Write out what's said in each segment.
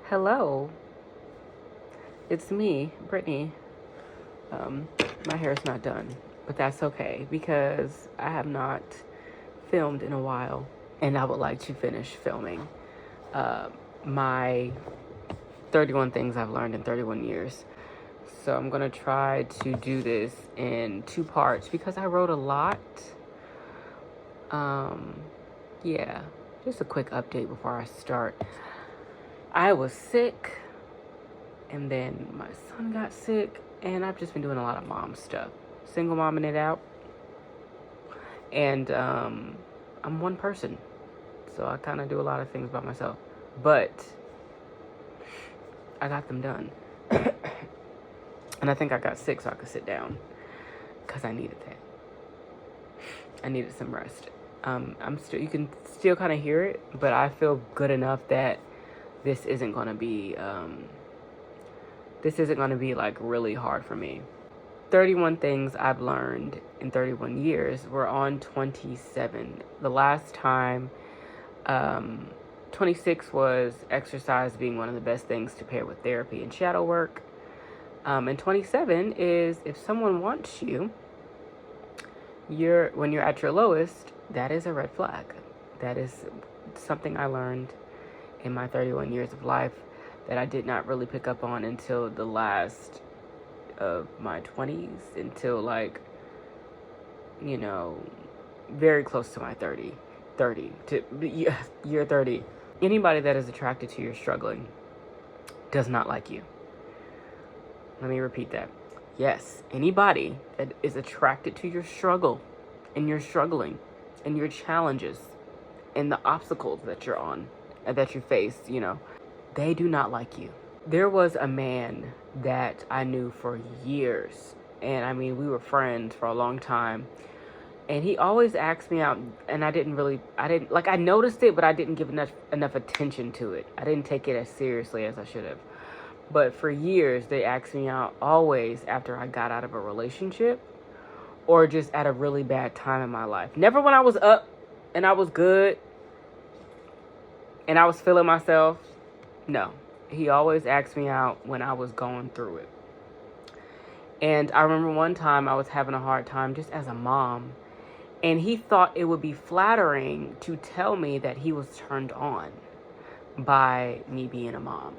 Hello, it's me, Brittany. My hair is not done, but that's okay because I have not filmed in a while, and I would like to finish filming my 31 things I've learned in 31 years. So I'm gonna try to do this in two parts because I wrote a lot. Yeah, just a quick update before I start. I was sick, and then my son got sick, and I've just been doing a lot of mom stuff. Single momming it out. And I'm one person, so I kind of do a lot of things by myself. But I got them done. And I think I got sick so I could sit down because I needed that. I needed some rest. You can still kind of hear it, but I feel good enough that this isn't going to be like really hard for me. 31 things I've learned in 31 years. We're on 27. The last time, 26 was exercise being one of the best things to pair with therapy and shadow work. And 27 is if someone wants you, when you're at your lowest, that is a red flag. That is something I learned in my 31 years of life that I did not really pick up on until the last of my 20s, until very close to my 30 to year 30. Anybody that is attracted to your struggling does not like you. Let me repeat that. Yes, anybody that is attracted to your struggle and your struggling and your challenges and the obstacles that you're on and that you face, they do not like you. There was a man that I knew for years, and I mean, we were friends for a long time, and he always asked me out, and I noticed it, but I didn't give enough attention to it. I didn't take it as seriously as I should have. But for years, they asked me out always after I got out of a relationship or just at a really bad time in my life. Never when I was up and I was good and I was feeling myself. No, he always asked me out when I was going through it. And I remember one time I was having a hard time just as a mom, and he thought it would be flattering to tell me that he was turned on by me being a mom.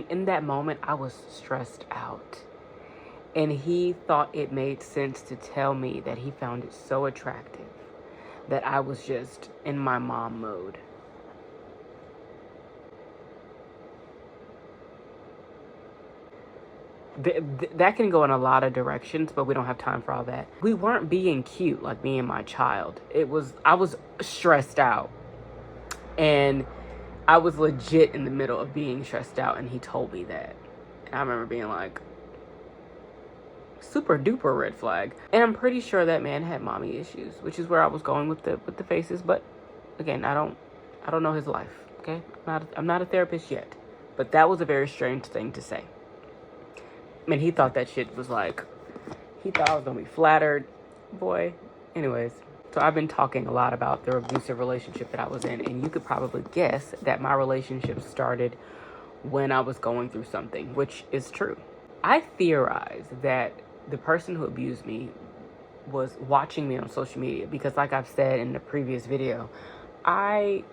In that moment, I was stressed out. And he thought it made sense to tell me that he found it so attractive that I was just in my mom mode. That can go in a lot of directions, but we don't have time for all that. We weren't being cute like me and my child. I was stressed out. And I was legit in the middle of being stressed out, and he told me that. And I remember being like, super duper red flag. And I'm pretty sure that man had mommy issues, which is where I was going with the faces. But again, I don't know his life. Okay, I'm not a therapist yet, but that was a very strange thing to say. I mean, he thought that shit was he thought I was gonna be flattered, boy. Anyways. So I've been talking a lot about the abusive relationship that I was in, and you could probably guess that my relationship started when I was going through something, which is true. I theorize that the person who abused me was watching me on social media because, like I've said in the previous video, I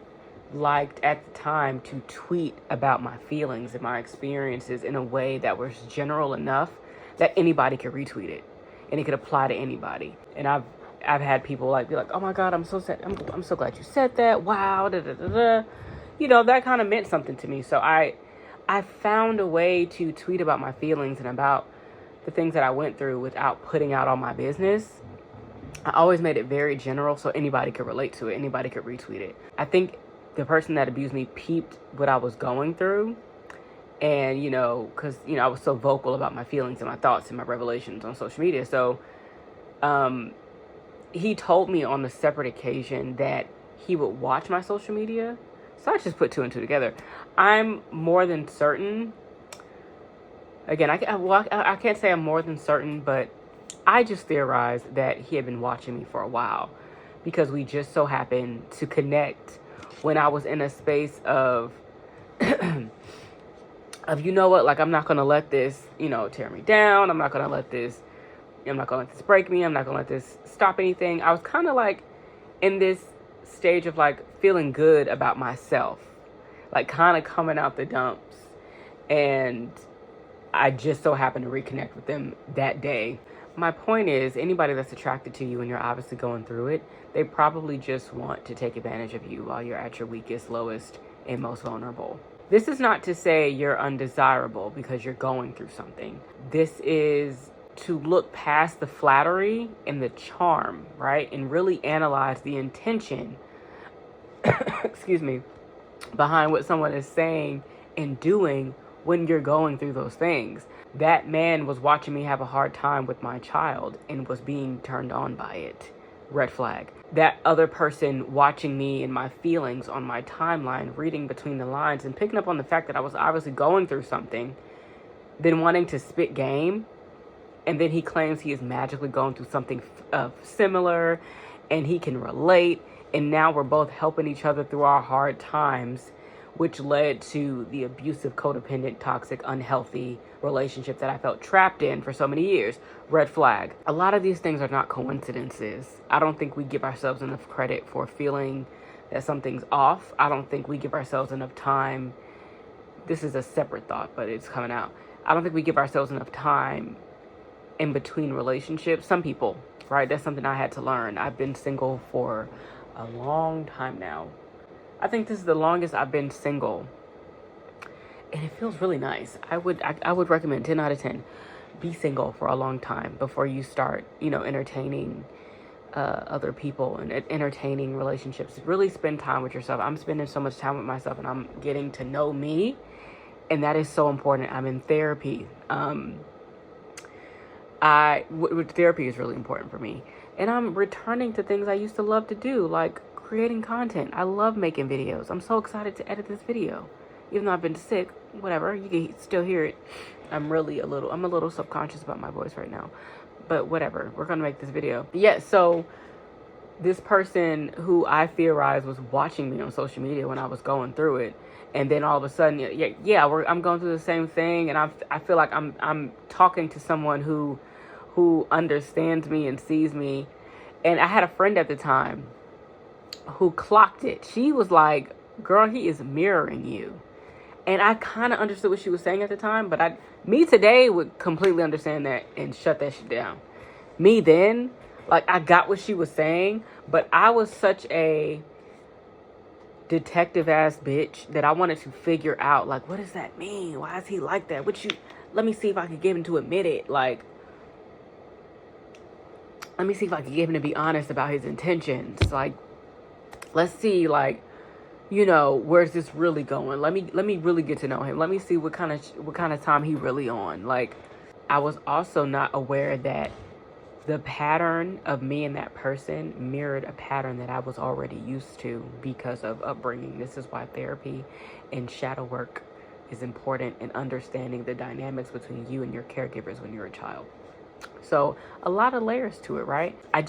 liked at the time to tweet about my feelings and my experiences in a way that was general enough that anybody could retweet it and it could apply to anybody. And I've had people be like, oh my God, I'm so sad. I'm so glad you said that. Wow. Da, da, da, da. That kind of meant something to me. So I found a way to tweet about my feelings and about the things that I went through without putting out all my business. I always made it very general so anybody could relate to it. Anybody could retweet it. I think the person that abused me peeped what I was going through. And, because, I was so vocal about my feelings and my thoughts and my revelations on social media. So, he told me on a separate occasion that he would watch my social media. So I just put two and two together. I'm more than certain. Again, I can't say I'm more than certain, but I just theorized that he had been watching me for a while because we just so happened to connect when I was in a space of of, you know what, like, I'm not going to let this, tear me down. I'm not going to let this break me. I'm not going to let this stop anything. I was kind of like in this stage of like feeling good about myself, like kind of coming out the dumps. And I just so happened to reconnect with them that day. My point is, anybody that's attracted to you and you're obviously going through it, they probably just want to take advantage of you while you're at your weakest, lowest, and most vulnerable. This is not to say you're undesirable because you're going through something. This is to look past the flattery and the charm, right? And really analyze the intention, excuse me, behind what someone is saying and doing when you're going through those things. That man was watching me have a hard time with my child and was being turned on by it. Red flag. That other person watching me and my feelings on my timeline, reading between the lines and picking up on the fact that I was obviously going through something, then wanting to spit game. And then he claims he is magically going through something similar and he can relate. And now we're both helping each other through our hard times, which led to the abusive, codependent, toxic, unhealthy relationship that I felt trapped in for so many years. Red flag. A lot of these things are not coincidences. I don't think we give ourselves enough credit for feeling that something's off. I don't think we give ourselves enough time. This is a separate thought, but it's coming out. I don't think we give ourselves enough time in between relationships. Some people, right? That's something I had to learn. I've been single for a long time now. I think this is the longest I've been single. And it feels really nice. I would recommend 10 out of 10. Be single for a long time before you start, entertaining other people and entertaining relationships. Really spend time with yourself. I'm spending so much time with myself and I'm getting to know me. And that is so important. I'm in therapy. Therapy is really important for me. And I'm returning to things I used to love to do, like creating content. I love making videos. I'm so excited to edit this video. Even though I've been sick, whatever, you can still hear it. I'm a little subconscious about my voice right now. But whatever, we're gonna make this video. Yeah, so this person who I theorized was watching me on social media when I was going through it. And then all of a sudden, I'm going through the same thing. And I feel like I'm talking to someone who understands me and sees me. And I had a friend at the time who clocked it. She was like, girl, he is mirroring you. And I kind of understood what she was saying at the time, but me today would completely understand that and shut that shit down. Me then, like, I got what she was saying, but I was such a detective ass bitch that I wanted to figure out, like, what does that mean? Why is he like that? Let me see if I could get him to admit it. Like, let me see if I could get him to be honest about his intentions. Like, let's see, like, where's this really going? Let me really get to know him. Let me see what kind of time he really on. Like, I was also not aware that the pattern of me and that person mirrored a pattern that I was already used to because of upbringing. This is why therapy and shadow work is important in understanding the dynamics between you and your caregivers when you're a child. So a lot of layers to it, right? I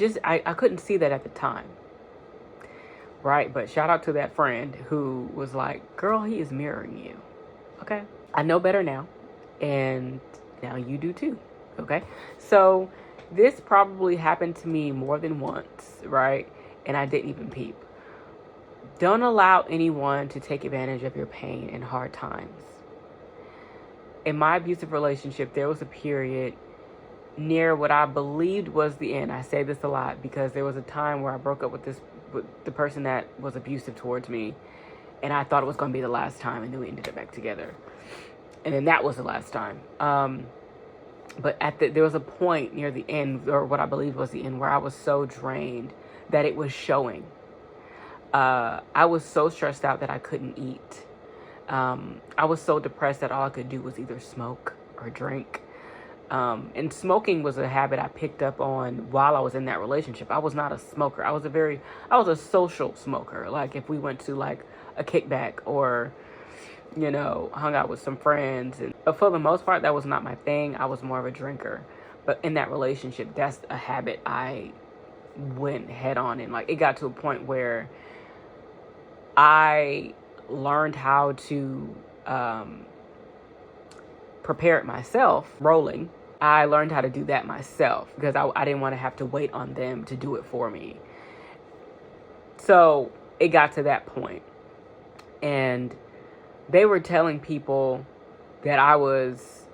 couldn't see that at the time. Right, but shout out to that friend who was like, girl, he is mirroring you. Okay, I know better now, and now you do too. Okay, so this probably happened to me more than once, right? And I didn't even peep. Don't allow anyone to take advantage of your pain and hard times. In my abusive relationship, there was a period near what I believed was the end. I say this a lot because there was a time where I broke up with the person that was abusive towards me, and I thought it was going to be the last time, and then we ended up back together. And then that was the last time. But there was a point near the end, or what I believe was the end, where I was so drained that it was showing. I was so stressed out that I couldn't eat. I was so depressed that all I could do was either smoke or drink. And smoking was a habit I picked up on while I was in that relationship. I was not a smoker. I was a social smoker. Like, if we went to like a kickback or, hung out with some friends. But for the most part, that was not my thing. I was more of a drinker. But in that relationship, that's a habit I went head on. And like, it got to a point where I learned how to, prepare it myself, rolling, I learned how to do that myself because I didn't want to have to wait on them to do it for me. So it got to that point. And they were telling people that I was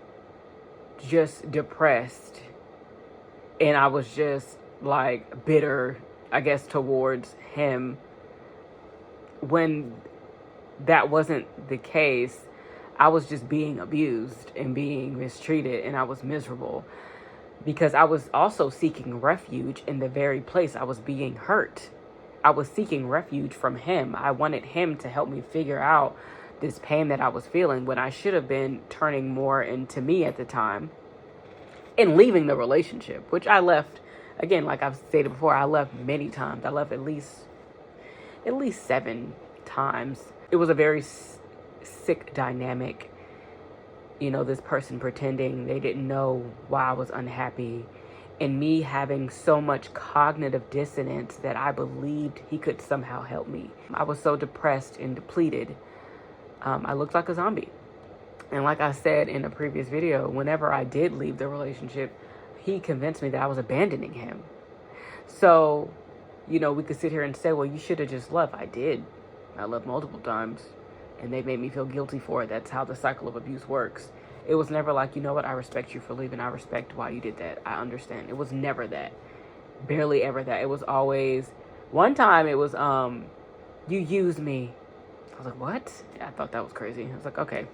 just depressed. And I was just like bitter, I guess, towards him. When that wasn't the case, I was just being abused and being mistreated, and I was miserable because I was also seeking refuge in the very place I was being hurt. I was seeking refuge from him. I wanted him to help me figure out this pain that I was feeling when I should have been turning more into me at the time and leaving the relationship, which I left. Again, like I've stated before, I left many times. I left at least 7 times. It was a very sick dynamic. You know, this person pretending they didn't know why I was unhappy, and me having so much cognitive dissonance that I believed he could somehow help me. I was so depressed and depleted. I looked like a zombie. And like I said in a previous video, whenever I did leave the relationship, he convinced me that I was abandoning him. So, you know, we could sit here and say, well, you should have just left. I did. I left multiple times, and they made me feel guilty for it. That's how the cycle of abuse works. It was never like, you know what, I respect you for leaving. I respect why you did that. I understand. It was never that. Barely ever that. It was always, one time it was, you used me. I was like, what? I thought that was crazy. I was like, okay.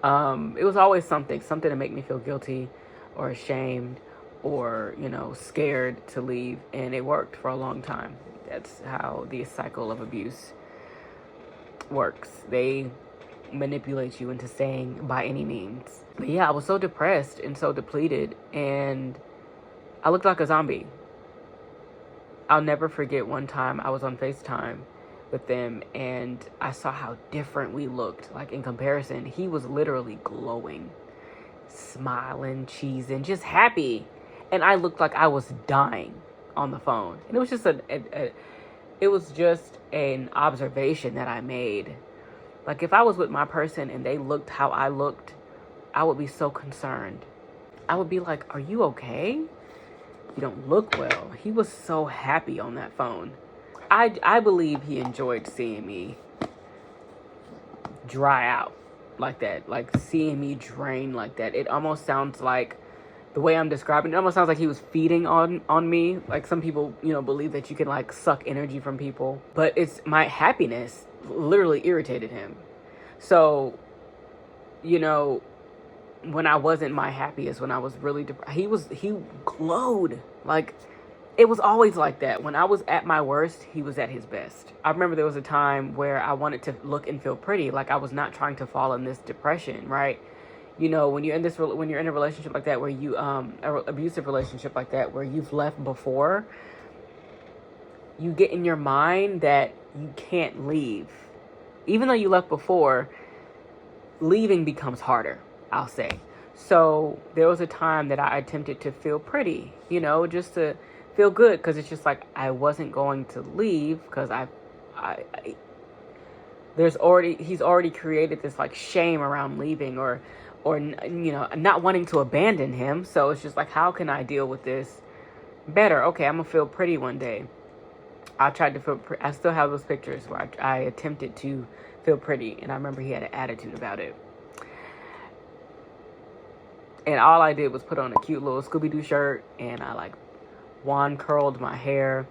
It was always something to make me feel guilty or ashamed or, you know, scared to leave. And it worked for a long time. That's how the cycle of abuse works. They manipulate you into staying by any means. But yeah, I was so depressed and so depleted, and I looked like a zombie. I'll never forget one time I was on FaceTime with them, and I saw how different we looked. Like, in comparison, he was literally glowing, smiling, cheesing, just happy, and I looked like I was dying on the phone. And it was just it was just an observation that I made. Like, if I was with my person and they looked how I looked, I would be so concerned. I would be like, are you okay? You don't look well. He was so happy on that phone. I believe he enjoyed seeing me dry out like that. Like, seeing me drain like that. It almost sounds like, the way I'm describing it almost sounds like he was feeding on me. Like, some people, you know, believe that you can, like, suck energy from people. But it's my happiness literally irritated him. So, you know, when I wasn't my happiest, when I was really depressed, he glowed. Like, it was always like that. When I was at my worst, he was at his best. I remember there was a time where I wanted to look and feel pretty. Like, I was not trying to fall in this depression, right? You know, when you're in a relationship like that, where you, an abusive relationship like that, where you've left before, you get in your mind that you can't leave. Even though you left before, leaving becomes harder, I'll say. So there was a time that I attempted to feel pretty, you know, just to feel good, because it's just like, I wasn't going to leave because he's already created this like shame around leaving or you know, not wanting to abandon him. So it's just like, how can I deal with this better? Okay, I'm gonna feel pretty one day. I tried to feel I still have those pictures where I attempted to feel pretty, and I remember he had an attitude about it. And all I did was put on a cute little Scooby-Doo shirt, and I like wand curled my hair,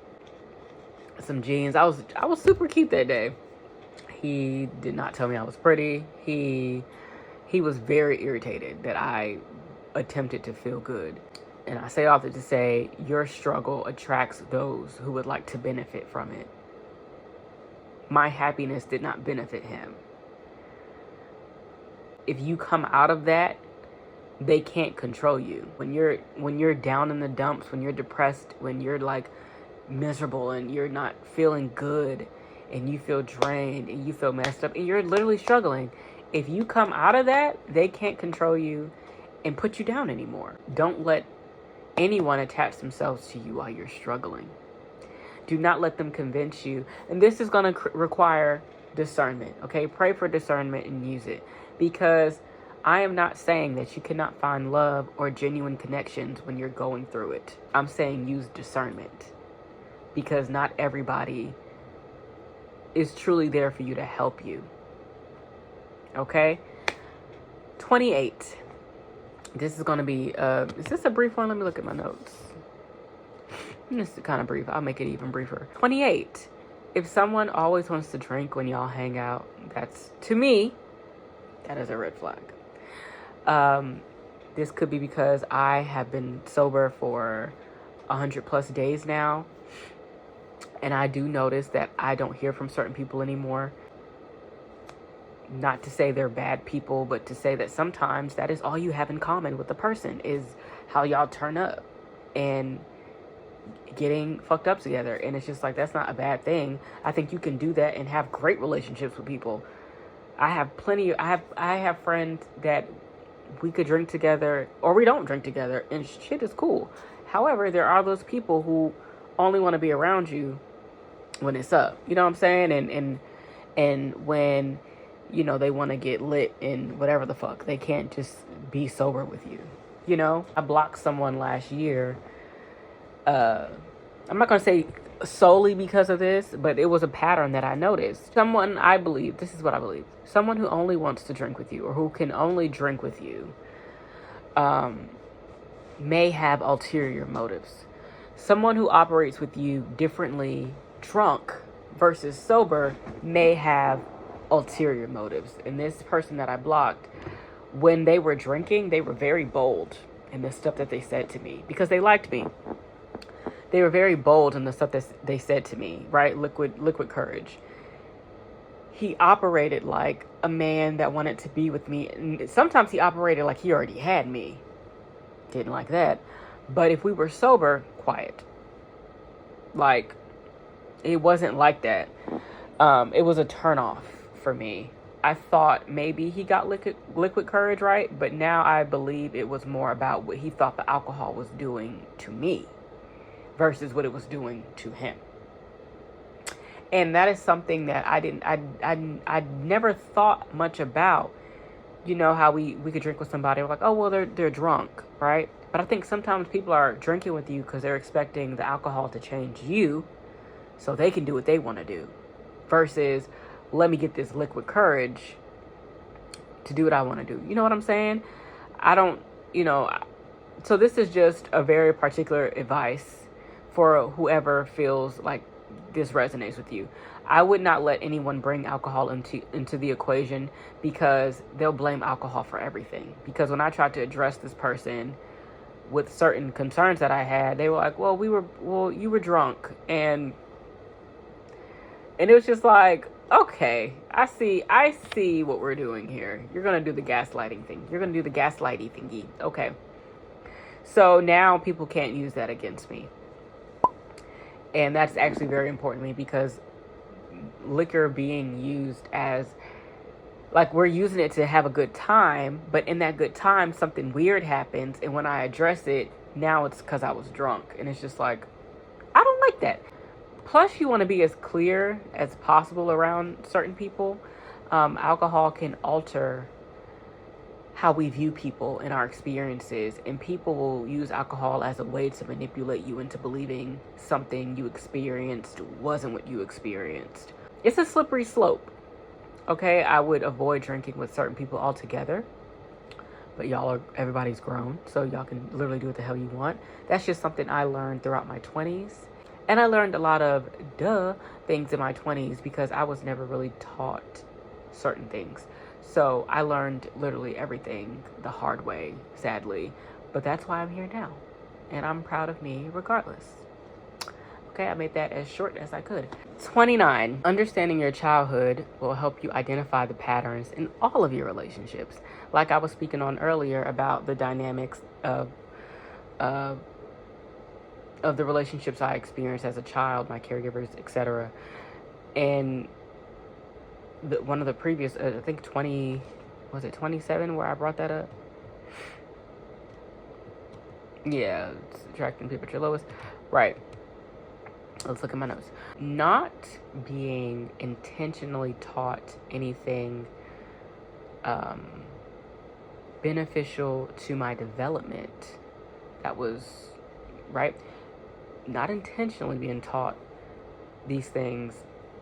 some jeans. I was super cute that day. He did not tell me I was pretty. He was very irritated that I attempted to feel good. And I say all that to say, your struggle attracts those who would like to benefit from it. My happiness did not benefit him. If you come out of that, they can't control you. When you're down in the dumps, when you're depressed, when you're like miserable and you're not feeling good and you feel drained and you feel messed up and you're literally struggling, if you come out of that, they can't control you and put you down anymore. Don't let anyone attach themselves to you while you're struggling. Do not let them convince you. And this is going to require discernment, okay? Pray for discernment and use it. Because I am not saying that you cannot find love or genuine connections when you're going through it. I'm saying use discernment, because not everybody is truly there for you to help you. Okay? 28. This is going to be, is this a brief one? Let me look at my notes. This is kind of brief. I'll make it even briefer. 28. If someone always wants to drink when y'all hang out, that's, to me, that is a red flag. This could be because I have been sober for 100+ days now. And I do notice that I don't hear from certain people anymore. Not to say they're bad people, but to say that sometimes that is all you have in common with the person is how y'all turn up and getting fucked up together. And it's just like, that's not a bad thing. I think you can do that and have great relationships with people. I have friends that we could drink together or we don't drink together and shit is cool. However, there are those people who only want to be around you when it's up. You know what I'm saying? And when, you know, they want to get lit and whatever the fuck, they can't just be sober with you. You know, I blocked someone last year. I'm not going to say solely because of this, but it was a pattern that I noticed. Someone, I believe, this is what I believe. Someone who only wants to drink with you or who can only drink with you may have ulterior motives. Someone who operates with you differently drunk versus sober may have ulterior motives. And this person that I blocked, when they were drinking, they were very bold in the stuff that they said to me because they liked me. They were very bold in the stuff that they said to me, right? Liquid courage. He operated like a man that wanted to be with me. And sometimes he operated like he already had me. Didn't like that. But if we were sober, quiet. Like, it wasn't like that. It was a turnoff for me. I thought maybe he got liquid courage right, but now I believe it was more about what he thought the alcohol was doing to me versus what it was doing to him. And that is something that I never thought much about. You know how we could drink with somebody, we're like, oh well, they're drunk, right? But I think sometimes people are drinking with you because they're expecting the alcohol to change you so they can do what they want to do. Versus, let me get this liquid courage to do what I want to do. You know what I'm saying? I don't, so this is just a very particular advice for whoever feels like this resonates with you. I would not let anyone bring alcohol into the equation because they'll blame alcohol for everything. Because when I tried to address this person with certain concerns that I had, they were like, well, you were drunk. And it was just like, okay, I see what we're doing here. You're going to do the gaslighting thing. You're going to do the gaslighty thingy. Okay. So now people can't use that against me. And that's actually very important to me because liquor being used as, like, we're using it to have a good time, but in that good time, something weird happens. And when I address it, now it's because I was drunk. And it's just like, I don't like that. Plus, you want to be as clear as possible around certain people. Alcohol can alter how we view people and our experiences, and people will use alcohol as a way to manipulate you into believing something you experienced wasn't what you experienced. It's a slippery slope. Okay, I would avoid drinking with certain people altogether, but everybody's grown, so y'all can literally do what the hell you want. That's just something I learned throughout my 20s. And I learned a lot of things in my 20s because I was never really taught certain things. So I learned literally everything the hard way, sadly. But that's why I'm here now. And I'm proud of me regardless. Okay, I made that as short as I could. 29. Understanding your childhood will help you identify the patterns in all of your relationships. Like I was speaking on earlier about the dynamics of the relationships I experienced as a child, my caregivers, etc. And one of the previous, I think 27 where I brought that up? Yeah, it's attracting people at your lowest. Right. Let's look at my notes. Not being intentionally taught anything beneficial to my development. That was, right? Not intentionally being taught these things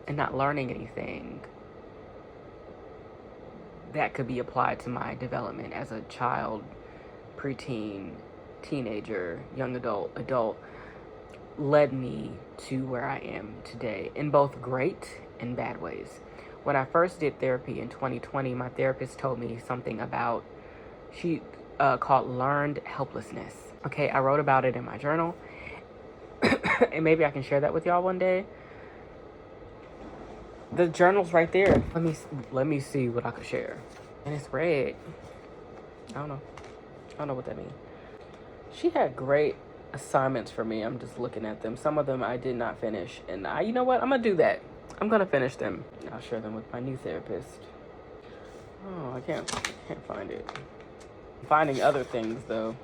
and not learning anything that could be applied to my development as a child, preteen, teenager, young adult, led me to where I am today in both great and bad ways. When I first did therapy in 2020, my therapist told me something about, she called learned helplessness. Okay, I wrote about it in my journal, and maybe I can share that with y'all one day. The journal's right there. Let me see what I could share. And it's red. I don't know what that means. She had great assignments for me. I'm just looking at them. Some of them I did not finish, and you know what? I'm gonna do that. I'm gonna finish them. I'll share them with my new therapist. Oh, I can't find it. I'm finding other things though.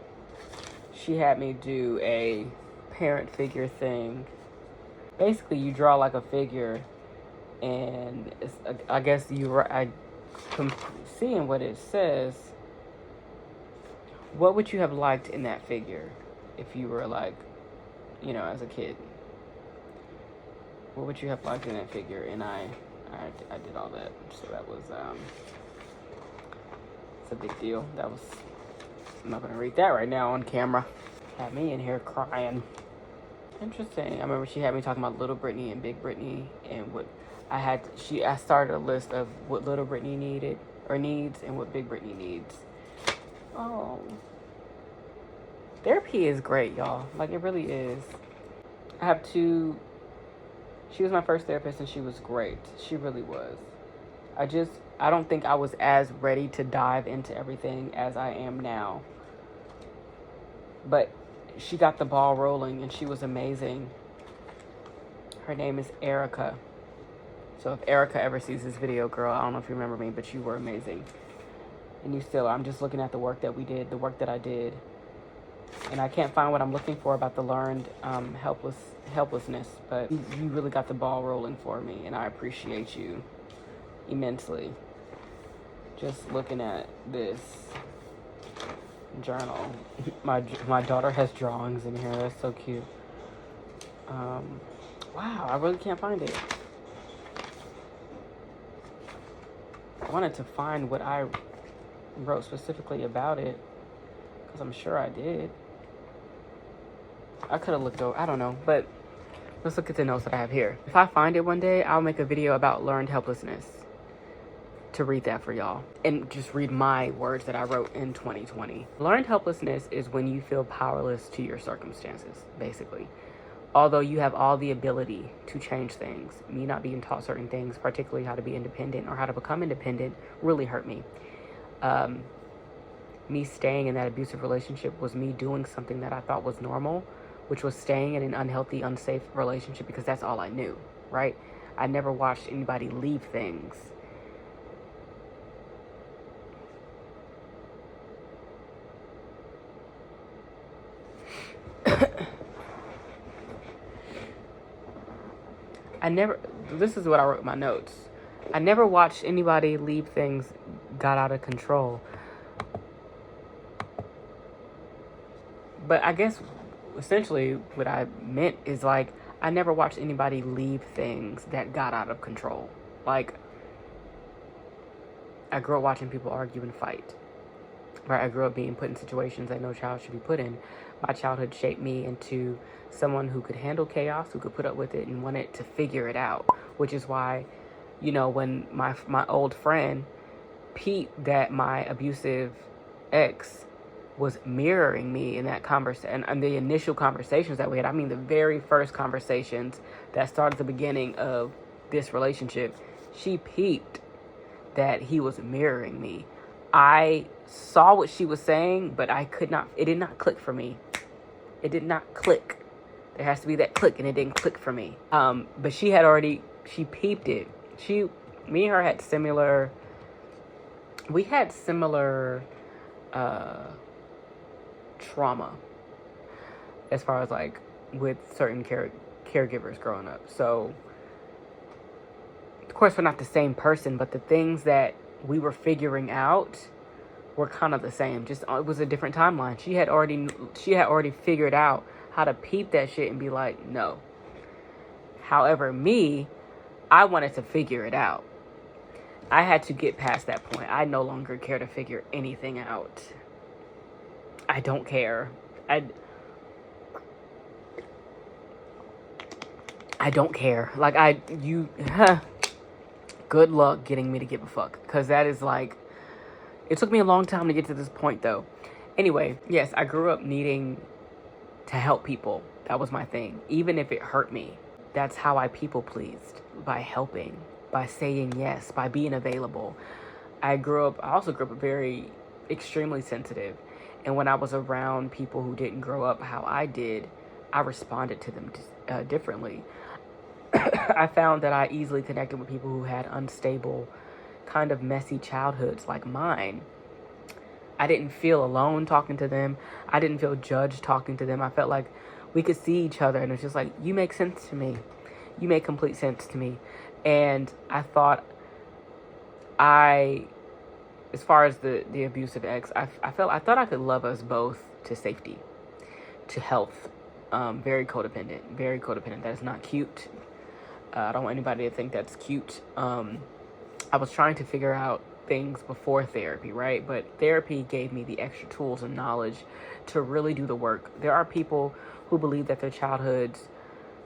She had me do a parent figure thing. Basically, you draw like a figure, and it's, I guess I'm seeing what it says. What would you have liked in that figure if you were like, as a kid? What would you have liked in that figure? And I did all that. So that was, it's a big deal. I'm not going to read that right now on camera. Had me in here crying. Interesting. I remember she had me talking about Little Brittany and Big Brittany, and what I started a list of what Little Brittany needed or needs and what Big Brittany needs. Oh, therapy is great, y'all. Like, it really is. I have two. She was my first therapist, and she was great. She really was. I don't think I was as ready to dive into everything as I am now. But she got the ball rolling, and she was amazing. Her name is Erica. So if Erica ever sees this video, girl, I don't know if you remember me, but you were amazing. And you still are. I'm just looking at the work that we did, the work that I did. And I can't find what I'm looking for about the learned helplessness, but you really got the ball rolling for me, and I appreciate you immensely. Just looking at this journal. My daughter has drawings in here. That's so cute. Wow, I really can't find it. I wanted to find what I wrote specifically about it, because I'm sure I did. I could have looked over, I don't know, but let's look at the notes that I have here. If I find it one day, I'll make a video about learned helplessness to read that for y'all, and just read my words that I wrote in 2020. Learned helplessness is when you feel powerless to your circumstances, basically. Although you have all the ability to change things, me not being taught certain things, particularly how to be independent or how to become independent, really hurt me. Me staying in that abusive relationship was me doing something that I thought was normal, which was staying in an unhealthy, unsafe relationship, because that's all I knew, right? I never watched anybody leave things. This is what I wrote in my notes. I never watched anybody leave things got out of control. But I guess essentially what I meant is, like, I never watched anybody leave things that got out of control. Like, I grew up watching people argue and fight. Right? I grew up being put in situations that no child should be put in. My childhood shaped me into someone who could handle chaos, who could put up with it and wanted to figure it out. Which is why, when my old friend Pete, that my abusive ex was mirroring me in that conversation, and the initial conversations that we had, I mean the very first conversations that started the beginning of this relationship, she peeped that he was mirroring me. I saw what she was saying, but it did not click for me. It did not click. There has to be that click, and it didn't click for me. But she peeped it. Me and her had similar trauma as far as, like, with certain caregivers growing up. So, of course, we're not the same person, but the things that we were figuring out were kind of the same. Just it was a different timeline. She had already figured out how to peep that shit and be like, no. However, me, I wanted to figure it out. I had to get past that point. I no longer care to figure anything out. I don't care. I don't care. Like, good luck getting me to give a fuck. Because that is like, it took me a long time to get to this point, though. Anyway, yes, I grew up needing to help people. That was my thing. Even if it hurt me. That's how I people pleased. By helping. By saying yes. By being available. I also grew up very extremely sensitive. And when I was around people who didn't grow up how I did, I responded to them differently. I found that I easily connected with people who had unstable, kind of messy childhoods like mine. I didn't feel alone talking to them. I didn't feel judged talking to them. I felt like we could see each other, and it was just like, you make sense to me. You make complete sense to me. And I thought as far as the abusive ex, I thought I could love us both to safety, to health. Very codependent. Very codependent. That is not cute. I don't want anybody to think that's cute. I was trying to figure out things before therapy, right? But therapy gave me the extra tools and knowledge to really do the work. There are people who believe that their childhoods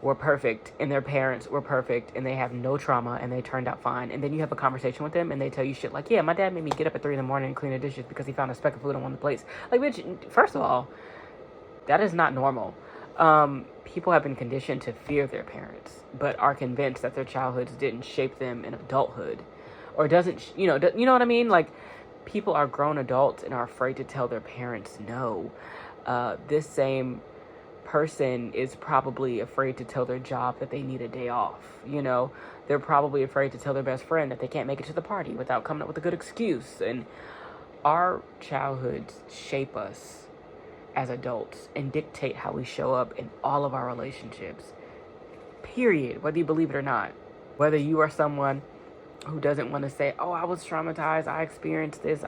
were perfect and their parents were perfect and they have no trauma and they turned out fine. And then you have a conversation with them and they tell you shit like, yeah, my dad made me get up at 3 a.m. and clean the dishes because he found a speck of food on one of the plates. Like, bitch, first of all, that is not normal. People have been conditioned to fear their parents, but are convinced that their childhoods didn't shape them in adulthood, or doesn't, you know what I mean? Like, people are grown adults and are afraid to tell their parents no. This same person is probably afraid to tell their job that they need a day off. They're probably afraid to tell their best friend that they can't make it to the party without coming up with a good excuse. And our childhoods shape us as adults and dictate how we show up in all of our relationships. Period. Whether you believe it or not. Whether you are someone who doesn't want to say, oh, I was traumatized, I experienced this,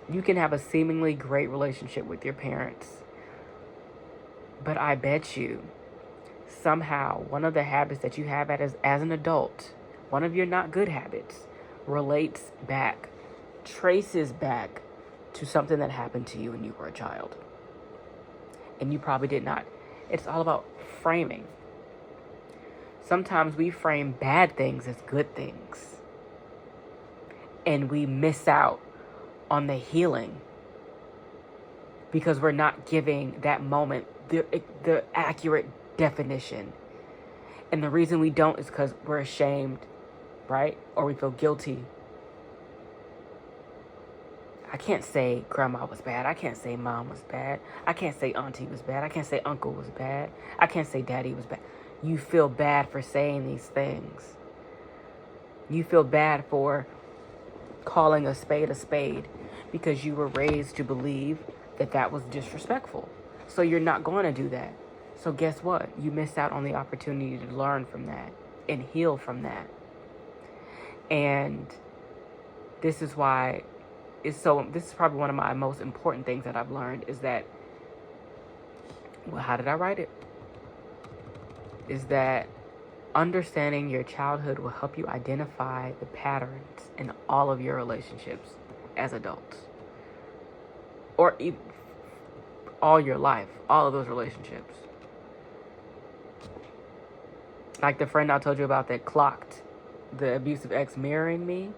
you can have a seemingly great relationship with your parents. But I bet you, somehow, one of the habits that you have as an adult, one of your not good habits, traces back to something that happened to you when you were a child. And you probably did not. It's all about framing. Sometimes we frame bad things as good things. And we miss out on the healing because we're not giving that moment the accurate definition. And the reason we don't is because we're ashamed, right? Or we feel guilty. I can't say grandma was bad. I can't say mom was bad. I can't say auntie was bad. I can't say uncle was bad. I can't say daddy was bad. You feel bad for saying these things. You feel bad for calling a spade because you were raised to believe that that was disrespectful. So you're not going to do that. So guess what? You missed out on the opportunity to learn from that and heal from that. And this is why this is probably one of my most important things that I've learned is that, well, how did I write it? Is that understanding your childhood will help you identify the patterns in all of your relationships as adults. Or all your life, all of those relationships. Like the friend I told you about that clocked the abusive ex marrying me,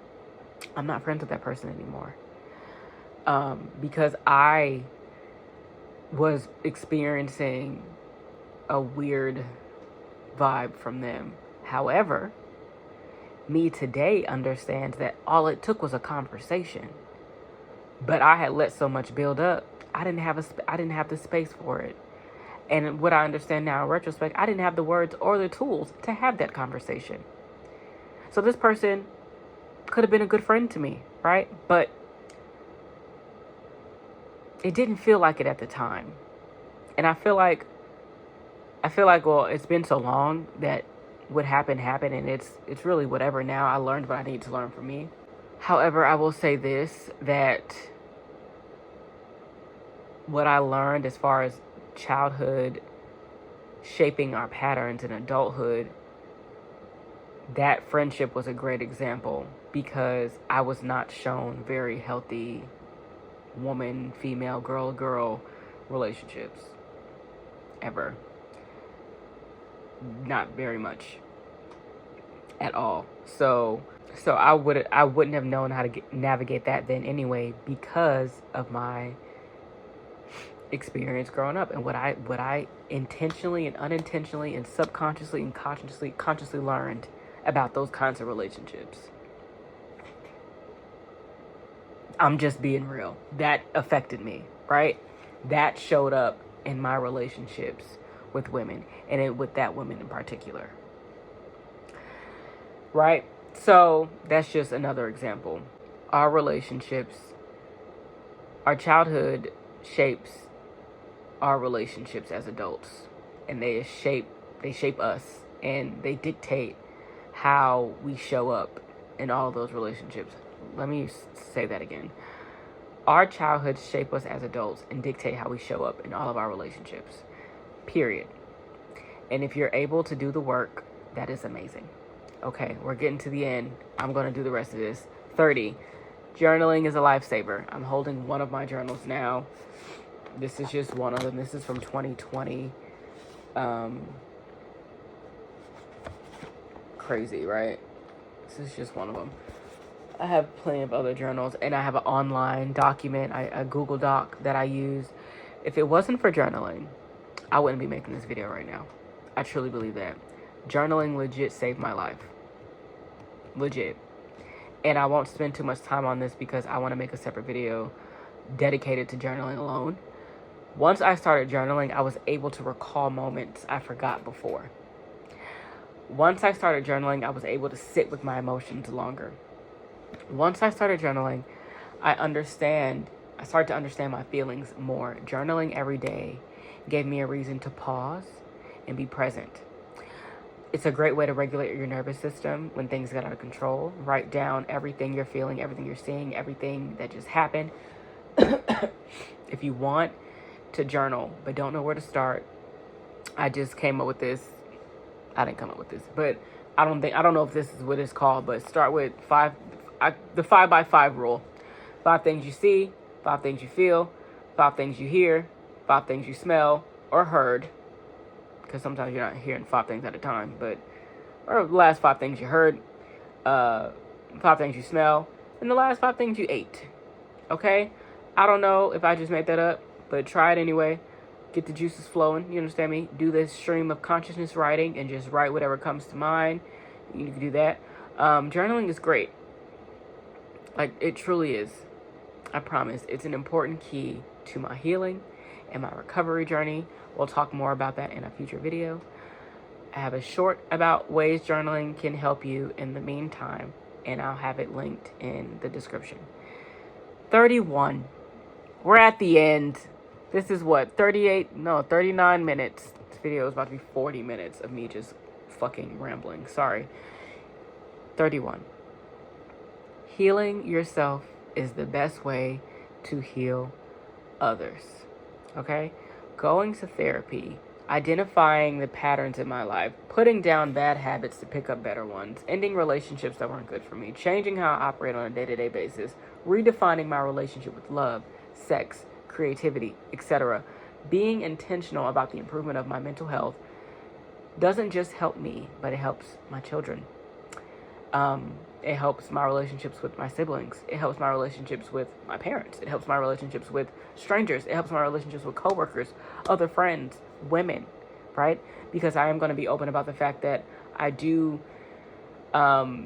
I'm not friends with that person anymore. Because I was experiencing a weird vibe from them. However, me today understands that all it took was a conversation. But I had let so much build up. I didn't have the space for it. And what I understand now in retrospect, I didn't have the words or the tools to have that conversation. So this person could have been a good friend to me, right? But it didn't feel like it at the time. And I feel like, well, it's been so long that what happened, and it's really whatever now. I learned what I need to learn from me. However, I will say this, that what I learned as far as childhood shaping our patterns in adulthood, that friendship was a great example because I was not shown very healthy woman, female, girl relationships ever. Not very much at all. So I wouldn't have known how to navigate that then anyway, because of my experience growing up and what I intentionally and unintentionally and subconsciously and consciously learned about those kinds of relationships. I'm just being real. That affected me, right? That showed up in my relationships with women, and with that woman in particular. Right? So that's just another example. Our relationships, our childhood shapes our relationships as adults, and they shape us, and they dictate how we show up in all of those relationships. Let me say that again. Our childhoods shape us as adults and dictate how we show up in all of our relationships. Period. And if you're able to do the work, that is amazing. Okay, we're getting to the end. I'm going to do the rest of this. 30. Journaling is a lifesaver. I'm holding one of my journals now. This is just one of them. This is from 2020. Crazy, right? This is just one of them. I have plenty of other journals, and I have an online document, a Google Doc that I use. If it wasn't for journaling, I wouldn't be making this video right now. I truly believe that. Journaling legit saved my life. Legit. And I won't spend too much time on this because I want to make a separate video dedicated to journaling alone. Once I started journaling, I was able to recall moments I forgot before. Once I started journaling, I was able to sit with my emotions longer. Once I started journaling, I started to understand my feelings more. Journaling every day gave me a reason to pause and be present. It's a great way to regulate your nervous system when things get out of control. Write down everything you're feeling, everything you're seeing, everything that just happened. If you want to journal but don't know where to start, I just came up with this. I didn't come up with this, but I don't know if this is what it's called, but start with the 5x5 rule. 5 things you see, 5 things you feel, 5 things you hear, 5 things you smell or heard, because sometimes you're not hearing 5 things at a time, or the last 5 things you heard, 5 things you smell, and the last 5 things you ate. Okay? I don't know if I just made that up, but try it anyway. Get the juices flowing, you understand me? Do this stream of consciousness writing and just write whatever comes to mind. You can do that. Journaling is great. Like, it truly is. I promise. It's an important key to my healing and my recovery journey. We'll talk more about that in a future video. I have a short about ways journaling can help you in the meantime, and I'll have it linked in the description. 31. We're at the end. This is what, 39 minutes. This video is about to be 40 minutes of me just fucking rambling. Sorry. 31. Healing yourself is the best way to heal others. Okay? Going to therapy, identifying the patterns in my life, putting down bad habits to pick up better ones, ending relationships that weren't good for me, changing how I operate on a day-to-day basis, redefining my relationship with love, sex, creativity, etc. Being intentional about the improvement of my mental health doesn't just help me, but it helps my children. It helps my relationships with my siblings. It helps my relationships with my parents. It helps my relationships with strangers. It helps my relationships with coworkers, other friends, women, right? Because I am going to be open about the fact that I do, my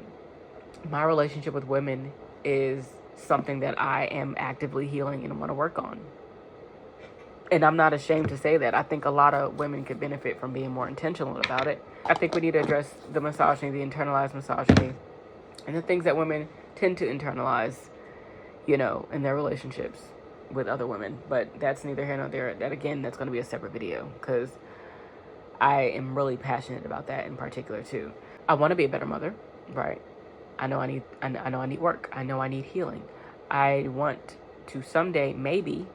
relationship with women is something that I am actively healing and want to work on. And I'm not ashamed to say that. I think a lot of women could benefit from being more intentional about it. I think we need to address the misogyny, the internalized misogyny, and the things that women tend to internalize, in their relationships with other women. But that's neither here nor there. That, again, that's going to be a separate video because I am really passionate about that in particular, too. I want to be a better mother, right? I know I need work. I know I need healing. I want to someday, maybe,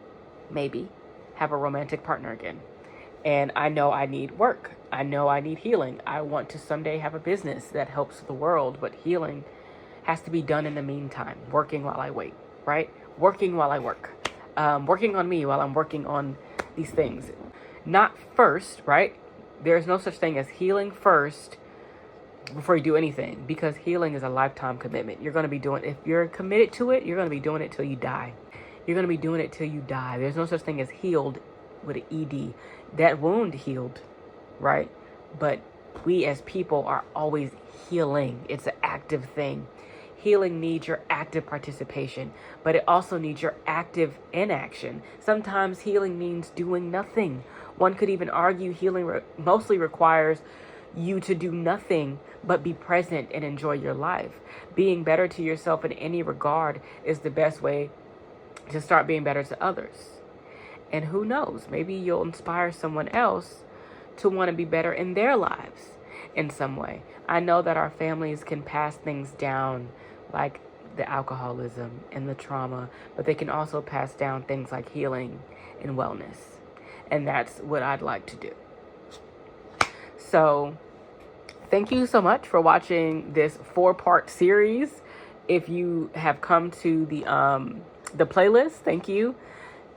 have a romantic partner again. And I know I need work. I know I need healing. I want to someday have a business that helps the world, but healing has to be done in the meantime, working while I wait, right? Working while I work. Working on me while I'm working on these things. Not first, right? There's no such thing as healing first before you do anything, because healing is a lifetime commitment. You're going to be doing, if you're committed to it, you're going to be doing it till you die. You're going to be doing it till you die. There's no such thing as healed with an ED. That wound healed, right? But we as people are always healing. It's an active thing. Healing needs your active participation, but it also needs your active inaction. Sometimes healing means doing nothing. One could even argue healing mostly requires you to do nothing but be present and enjoy your life. Being better to yourself in any regard is the best way to start being better to others. And who knows, maybe you'll inspire someone else to want to be better in their lives in some way. I know that our families can pass things down like the alcoholism and the trauma, but they can also pass down things like healing and wellness. And that's what I'd like to do. So thank you so much for watching this 4-part series. If you have come to the playlist, thank you.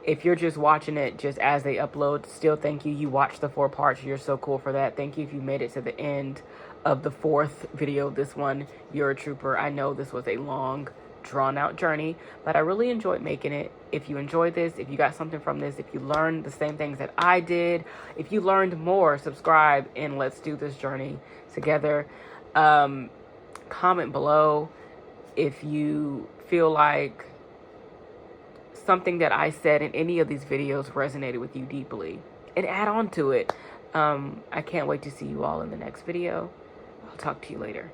If you're just watching it just as they upload, still thank you. You watched the 4 parts. You're so cool for that. Thank you if you made it to the end of the 4th video. This one, you're a trooper. I know this was a long, drawn-out journey, but I really enjoyed making it. If you enjoyed this, if you got something from this, if you learned the same things that I did, if you learned more, subscribe and let's do this journey together. Comment below if you feel like something that I said in any of these videos resonated with you deeply, and add on to it. I can't wait to see you all in the next video. I'll talk to you later.